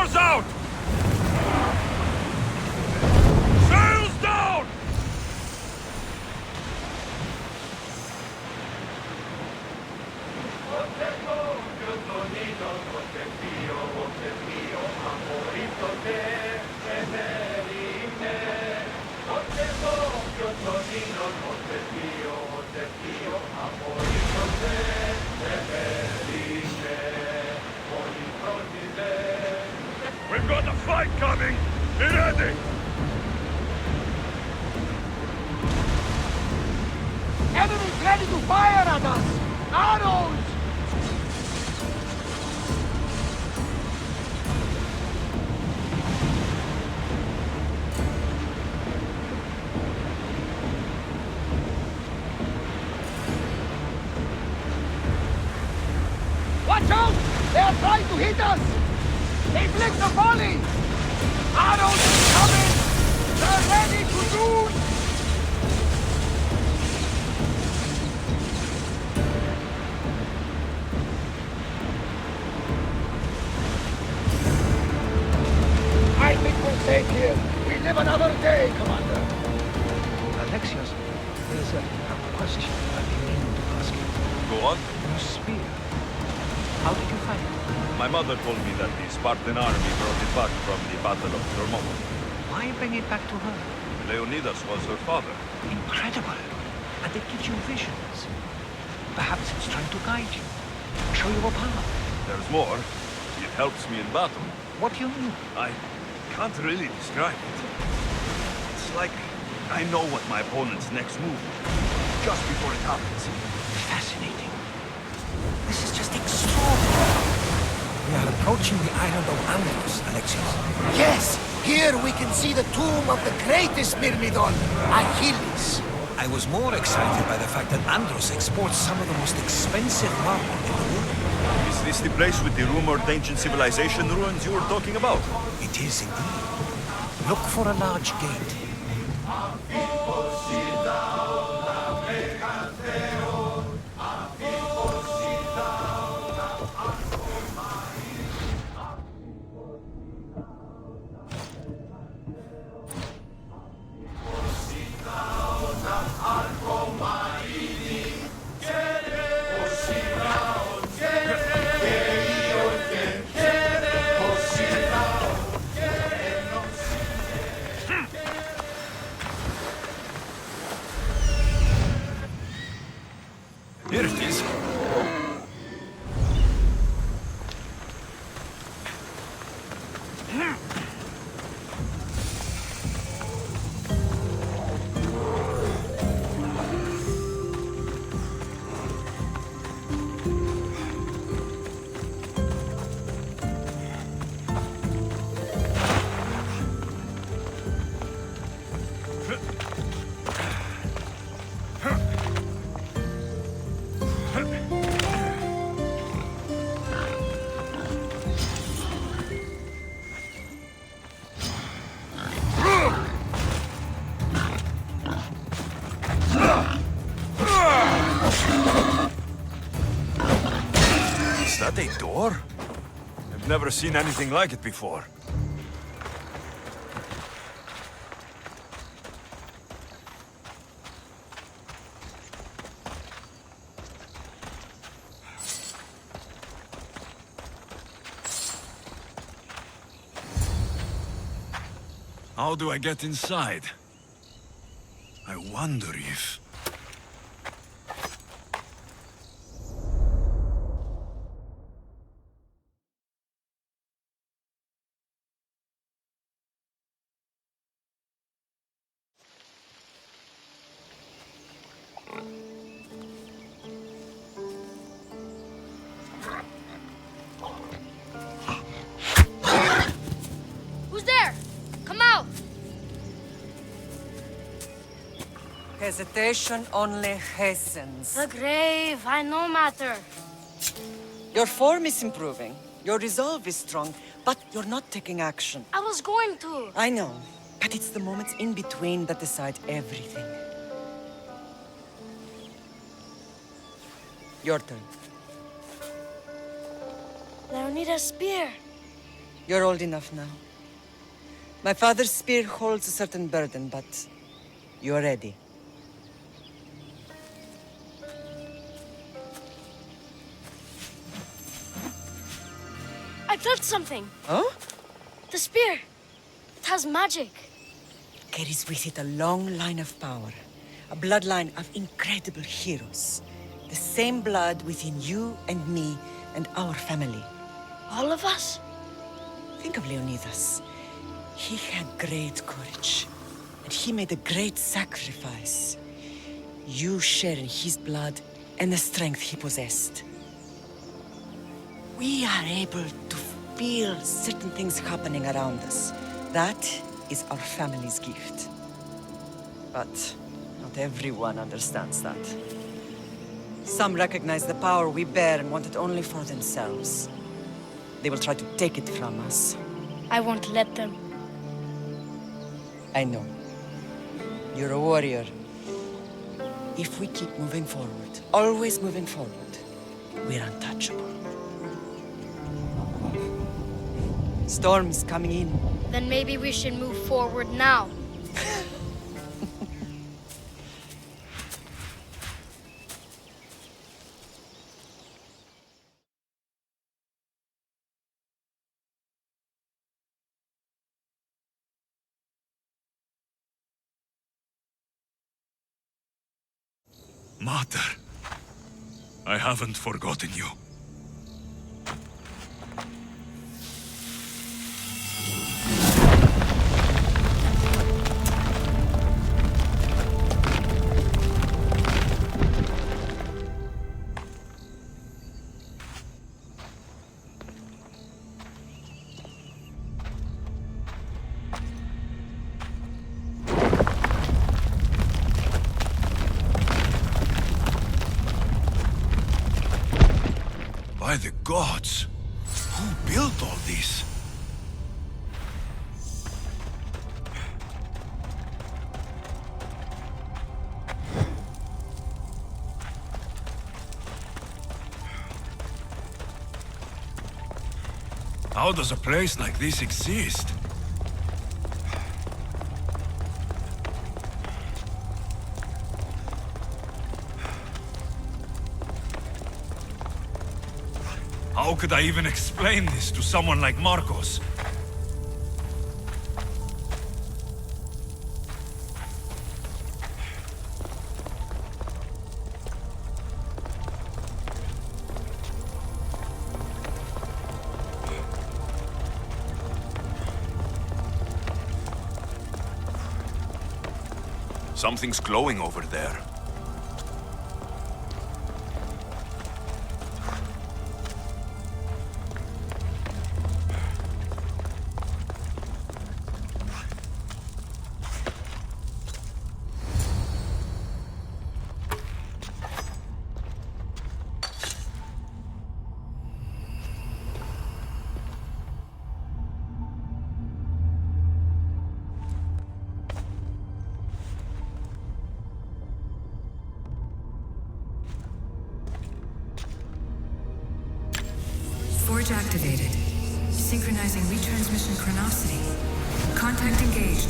Oars out! Sails down! We've got a fight coming! Be ready! Enemies ready to fire at us! Arrows! Watch out! They are trying to hit us! Inflict a volley! Arrows coming! They're ready to do! I think we're safe here. We live another day, Commander. Alexios, there's a question I've been meaning to ask you. Go on. Your spear. How did you find it? My mother told me that the Spartan army brought it back from the Battle of Deimos. Why bring it back to her? Leonidas was her father. Incredible. And it gives you visions. Perhaps it's trying to guide you. Show you a path. There's more. It helps me in battle. What do you mean? I can't really describe it. It's like I know what my opponent's next move will be, just before it happens. Fascinating. This is just extraordinary. We are approaching the island of Andros, Alexios. Yes! Here we can see the tomb of the greatest Myrmidon, Achilles. I was more excited by the fact that Andros exports some of the most expensive marble in the world. Is this the place with the rumored ancient civilization ruins you were talking about? It is indeed. Look for a large gate. Here it is. Is that a door? I've never seen anything like it before. How do I get inside? I wonder if... Who's there? Come out! Hesitation only hastens. The grave, I no matter. Your form is improving. Your resolve is strong, but you're not taking action. I was going to. I know, but it's the moments in between that decide everything. Your turn. Leonidas' spear. You're old enough now. My father's spear holds a certain burden, but you're ready. I felt something. Oh? The spear. It has magic. Carries with it a long line of power. A bloodline of incredible heroes. The same blood within you and me and our family. All of us? Think of Leonidas. He had great courage. And he made a great sacrifice. You share in his blood and the strength he possessed. We are able to feel certain things happening around us. That is our family's gift. But not everyone understands that. Some recognize the power we bear and want it only for themselves. They will try to take it from us. I won't let them. I know. You're a warrior. If we keep moving forward, always moving forward, we're untouchable. Storm's coming in. Then maybe we should move forward now. Mater, I haven't forgotten you. By the gods! Who built all this? How does a place like this exist? How could I even explain this to someone like Marcos? Something's glowing over there. Forge activated. Synchronizing retransmission chronicity. Contact engaged.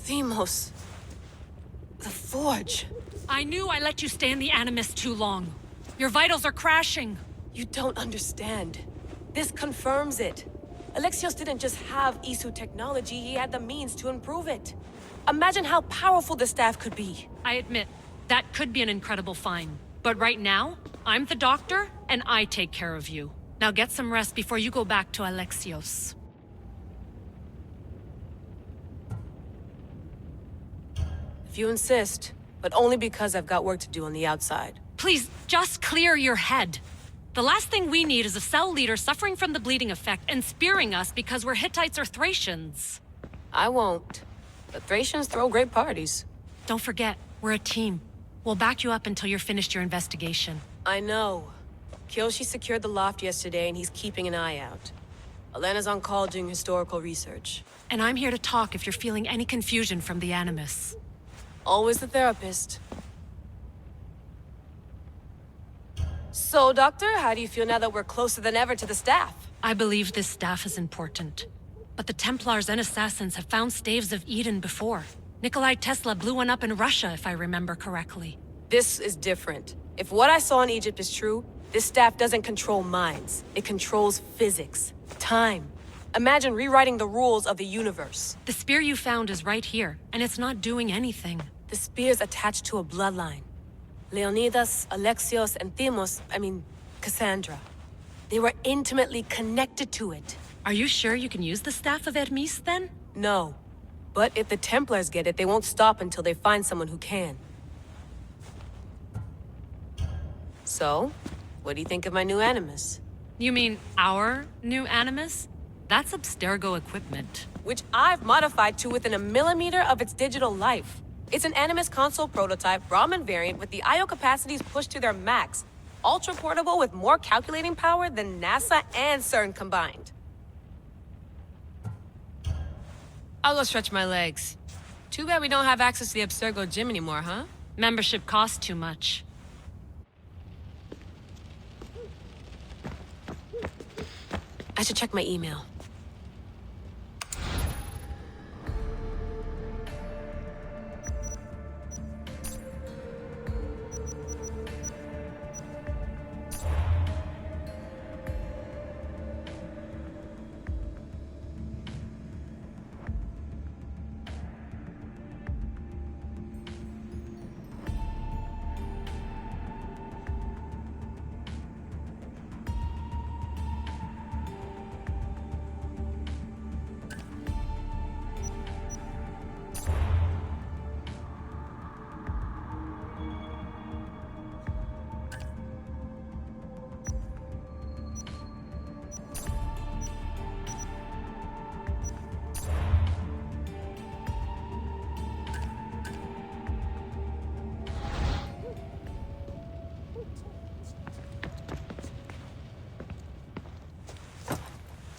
Deimos. The Forge. I knew I let you stay in the Animus too long. Your vitals are crashing. You don't understand. This confirms it. Alexios didn't just have Isu technology, he had the means to improve it. Imagine how powerful the staff could be. I admit, that could be an incredible find. But right now, I'm the doctor, and I take care of you. Now get some rest before you go back to Alexios. If you insist, but only because I've got work to do on the outside. Please, just clear your head. The last thing we need is a cell leader suffering from the bleeding effect and spearing us because we're Hittites or Thracians. I won't. The Thracians throw great parties. Don't forget, we're a team. We'll back you up until you're finished your investigation. I know. Kyoshi secured the loft yesterday and he's keeping an eye out. Elena's on call doing historical research. And I'm here to talk if you're feeling any confusion from the Animus. Always the therapist. So, Doctor, how do you feel now that we're closer than ever to the staff? I believe this staff is important. But the Templars and Assassins have found staves of Eden before. Nikolai Tesla blew one up in Russia, if I remember correctly. This is different. If what I saw in Egypt is true, this staff doesn't control minds. It controls physics, time. Imagine rewriting the rules of the universe. The spear you found is right here, and it's not doing anything. The spear's attached to a bloodline. Leonidas, Alexios, and Deimos, Kassandra. They were intimately connected to it. Are you sure you can use the Staff of Hermes, then? No. But if the Templars get it, they won't stop until they find someone who can. So, what do you think of my new Animus? You mean our new Animus? That's Abstergo equipment. Which I've modified to within a millimeter of its digital life. It's an Animus console prototype, Brahmin variant with the I/O capacities pushed to their max. Ultra portable with more calculating power than NASA and CERN combined. I'll go stretch my legs. Too bad we don't have access to the Abstergo gym anymore, huh? Membership costs too much. I should check my email.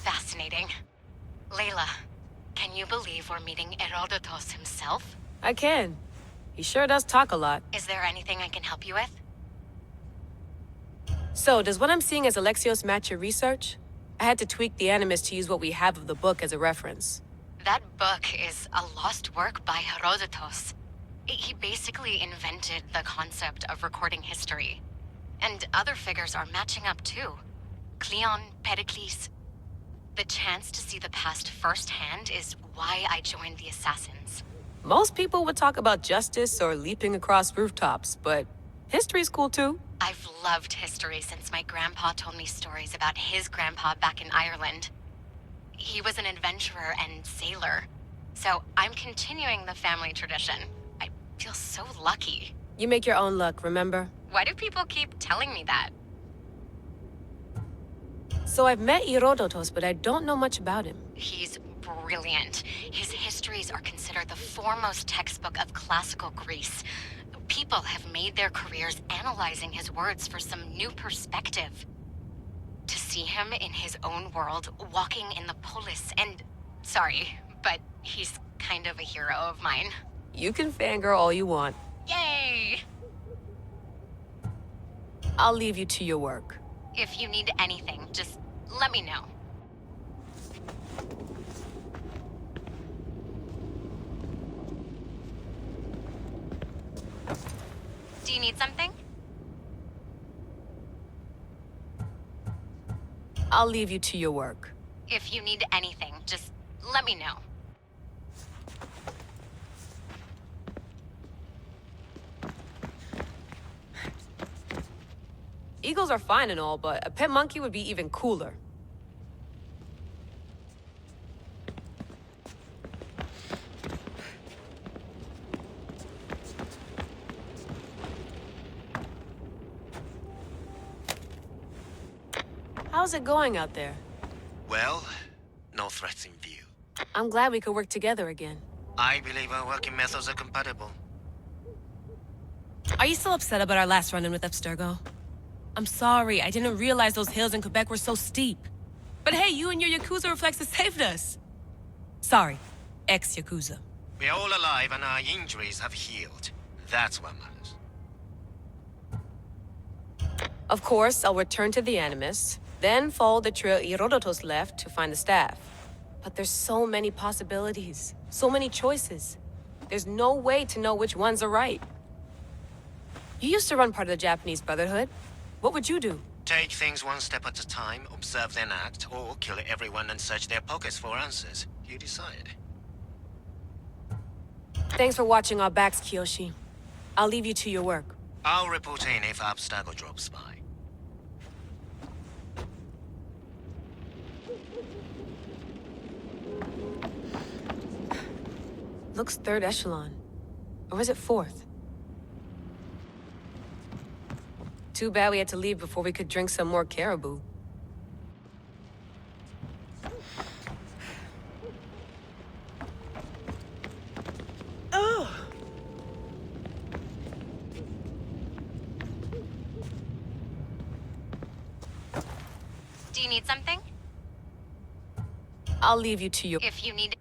Fascinating. Layla, can you believe we're meeting Herodotus himself? I can. He sure does talk a lot. Is there anything I can help you with? So, does what I'm seeing as Alexios match your research? I had to tweak the Animus to use what we have of the book as a reference. That book is a lost work by Herodotus. He basically invented the concept of recording history. And other figures are matching up too. Cleon, Pericles. The chance to see the past firsthand is why I joined the Assassins. Most people would talk about justice or leaping across rooftops, but history's cool too. I've loved history since my grandpa told me stories about his grandpa back in Ireland. He was an adventurer and sailor, so I'm continuing the family tradition. I feel so lucky. You make your own luck, remember? Why do people keep telling me that? So I've met Herodotus, but I don't know much about him. He's brilliant. His histories are considered the foremost textbook of classical Greece. People have made their careers analyzing his words for some new perspective. To see him in his own world, walking in the polis, and... Sorry, but he's kind of a hero of mine. You can fangirl all you want. Yay! I'll leave you to your work. If you need anything, just let me know. Do you need something? I'll leave you to your work. If you need anything, just let me know. Eagles are fine and all, but a pet monkey would be even cooler. How's it going out there? Well, no threats in view. I'm glad we could work together again. I believe our working methods are compatible. Are you still upset about our last run-in with Abstergo? I'm sorry, I didn't realize those hills in Quebec were so steep. But hey, you and your Yakuza reflexes saved us. Sorry, ex-Yakuza. We're all alive and our injuries have healed. That's what matters. Of course, I'll return to the Animus, then follow the trail Herodotus left to find the staff. But there's so many possibilities, so many choices. There's no way to know which ones are right. You used to run part of the Japanese Brotherhood. What would you do? Take things one step at a time, observe then act, or kill everyone and search their pockets for answers. You decide. Thanks for watching our backs, Kiyoshi. I'll leave you to your work. I'll report in if Abstergo drops by. Looks third echelon. Or is it fourth? Too bad we had to leave before we could drink some more caribou. Do you need something? I'll leave you to your... If you need...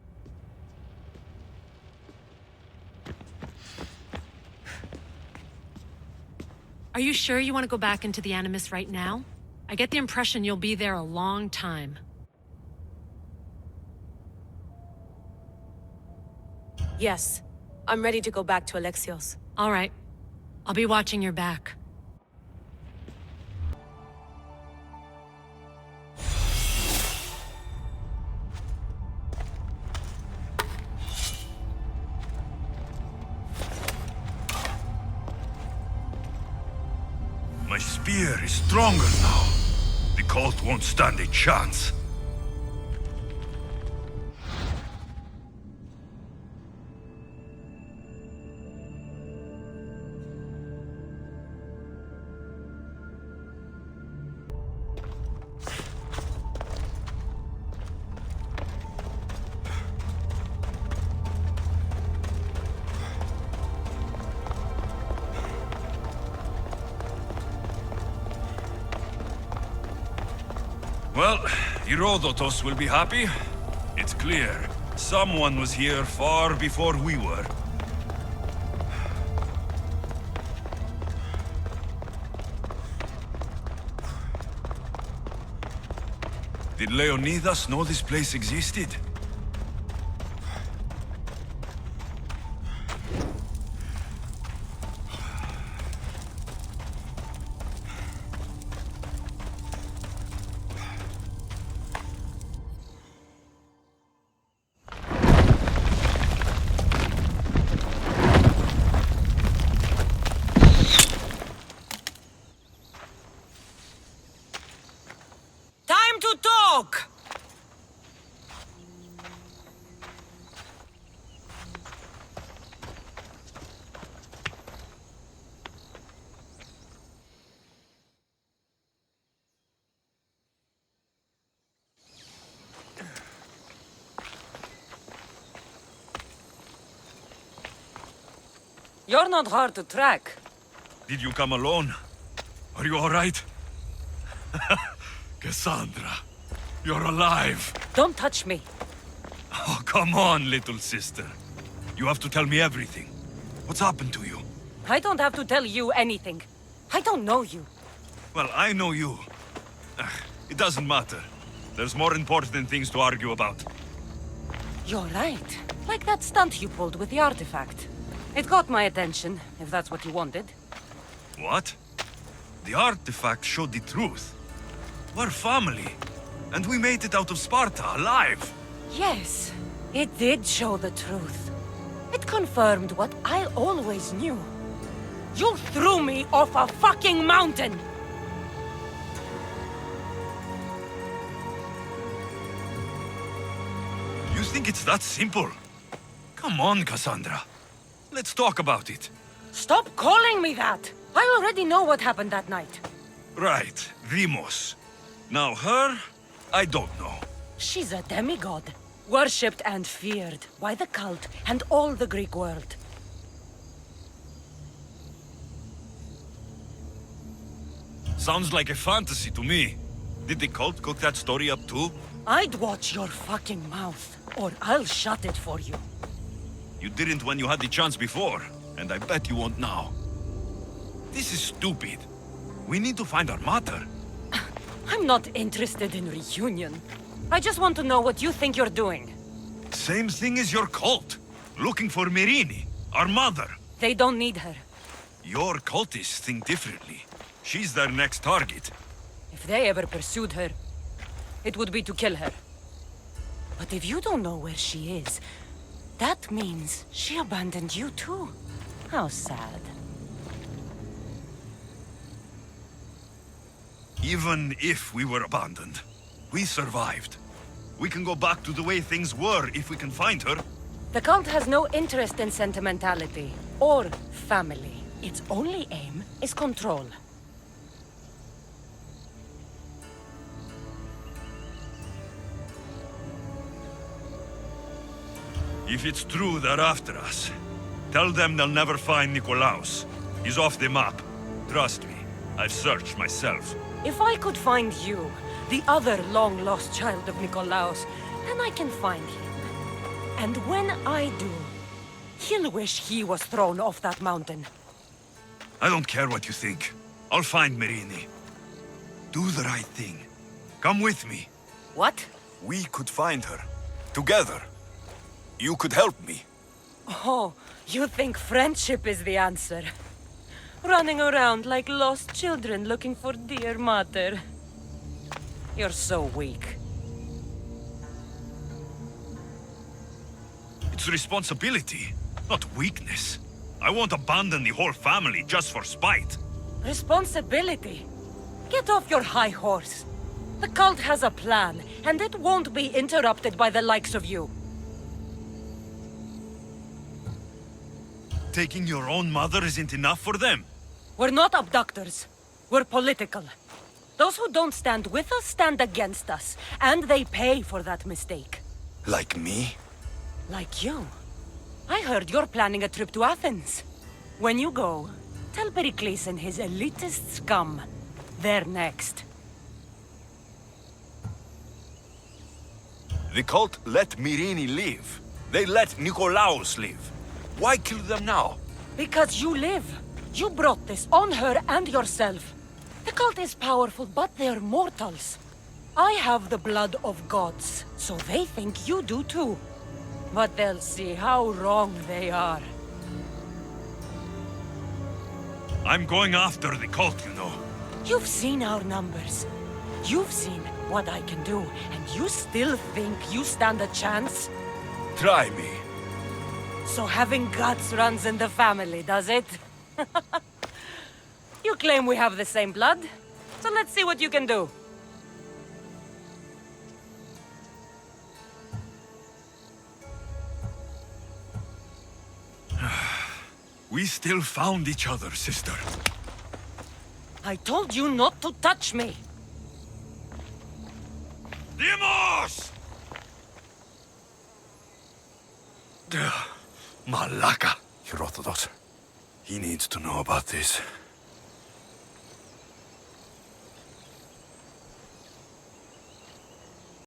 Are you sure you want to go back into the Animus right now? I get the impression you'll be there a long time. Yes. I'm ready to go back to Alexios. All right. I'll be watching your back. My spear is stronger now. The cult won't stand a chance. Well, Herodotus will be happy. It's clear. Someone was here far before we were. Did Leonidas know this place existed? You're not hard to track. Did you come alone? Are you all right? Kassandra, you're alive. Don't touch me. Oh, come on, little sister. You have to tell me everything. What's happened to you? I don't have to tell you anything. I don't know you. Well, I know you. It doesn't matter. There's more important things to argue about. You're right. Like that stunt you pulled with the artifact. It got my attention, if that's what you wanted. What? The artifact showed the truth. We're family. And we made it out of Sparta alive. Yes, it did show the truth. It confirmed what I always knew. You threw me off a fucking mountain! You think it's that simple? Come on, Kassandra. Let's talk about it. Stop calling me that! I already know what happened that night. Right, Deimos. Now her, I don't know. She's a demigod. Worshipped and feared by the cult and all the Greek world. Sounds like a fantasy to me. Did the cult cook that story up too? I'd watch your fucking mouth, or I'll shut it for you. You didn't when you had the chance before, and I bet you won't now. This is stupid. We need to find our mother. I'm not interested in reunion. I just want to know what you think you're doing. Same thing as your cult. Looking for Myrrine, our mother. They don't need her. Your cultists think differently. She's their next target. If they ever pursued her, it would be to kill her. But if you don't know where she is, that means she abandoned you too. How sad. Even if we were abandoned, we survived. We can go back to the way things were if we can find her. The cult has no interest in sentimentality or family. Its only aim is control. If it's true they're after us, tell them they'll never find Nikolaos. He's off the map. Trust me, I've searched myself. If I could find you, the other long-lost child of Nikolaos, then I can find him. And when I do, he'll wish he was thrown off that mountain. I don't care what you think. I'll find Myrrine. Do the right thing. Come with me. What? We could find her. Together. You could help me. Oh, you think friendship is the answer? Running around like lost children looking for dear mother. You're so weak. It's responsibility, not weakness. I won't abandon the whole family just for spite. Responsibility? Get off your high horse. The cult has a plan, and it won't be interrupted by the likes of you. Taking your own mother isn't enough for them. We're not abductors. We're political. Those who don't stand with us stand against us, and they pay for that mistake. Like me? Like you. I heard you're planning a trip to Athens. When you go, tell Pericles and his elitist scum they're next. The cult let Myrrine live. They let Nikolaos live. Why kill them now? Because you live. You brought this on her and yourself. The cult is powerful, but they're mortals. I have the blood of gods, so they think you do too. But they'll see how wrong they are. I'm going after the cult, you know. You've seen our numbers. You've seen what I can do, and you still think you stand a chance? Try me. So having guts runs in the family, does it? You claim we have the same blood, so let's see what you can do. We still found each other, sister. I told you not to touch me! Deimos! Malaka. Herodotus. He needs to know about this.